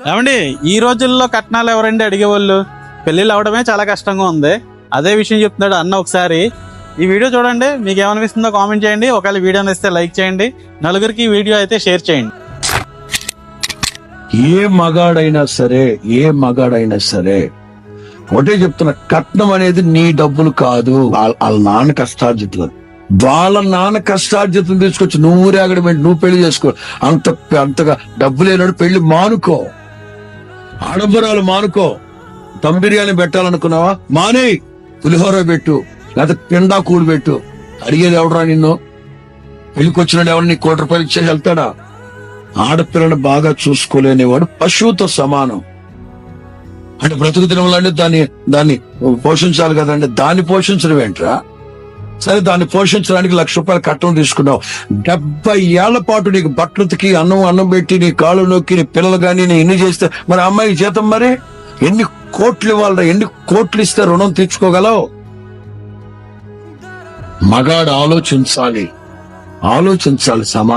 ఏమండి ఈ రోజుల్లో కట్నాలు ఎవరండి అడిగేవాళ్ళు? పెళ్లిళ్ళు అవడమే చాలా కష్టంగా ఉంది. అదే విషయం చెప్తున్నాడు అన్న. ఒకసారి ఈ వీడియో చూడండి, మీకు ఏమనిపిస్తుందో కామెంట్ చేయండి. ఒకవేళ వీడియో నచ్చితే లైక్ చేయండి, నలుగురికి ఈ వీడియో అయితే షేర్ చేయండి. ఏ మగాడైనా సరే ఒకటే చెప్తున్నా, కట్నం అనేది నీ డబ్బులు కాదు, వాళ్ళ నాన్న కష్టార్జితం. వాళ్ళ నాన్న కష్టార్జితం తీసుకొచ్చి నువ్వు రేగడమేంటి? నువ్వు పెళ్లి చేసుకో. అంతగా డబ్బు లేనాడు పెళ్లి మానుకో, ఆడంబరాలు మానుకో. దమ్ బిర్యానీ పెట్టాలనుకున్నావా? మానే, పులిహోర పెట్టు, లేకపోతే పిండా కూడు పెట్టు. అడిగేది ఎవడరా నిన్ను? పెళ్లికొచ్చినాడు ఎవరు? నీ ₹1,00,00,000 ఇచ్చేసి వెళ్తాడా? ఆడపిల్లని బాగా చూసుకోలేనివాడు పశువుతో సమానం. అంటే బ్రతుకు తినవాలంటే దాన్ని పోషించాలి కదండి. దాన్ని పోషించడం ఏంట్రా? సరే, దాన్ని పోషించడానికి ₹1,00,000 కట్నం తీసుకున్నావు. 70 ఏళ్ల పాటు నీకు బట్టలకి అన్నం పెట్టి, నీ కాళ్ళు నొక్కి, నీ పిల్లలు కానీ నీ ఎన్ని చేస్తే మరి అమ్మాయికి జీతం మరి ఎన్ని కోట్లు ఇవ్వాలరా? ఎన్ని కోట్లు ఇస్తే రుణం తీర్చుకోగలవు? మగాడు ఆలోచించాలి సమాజం.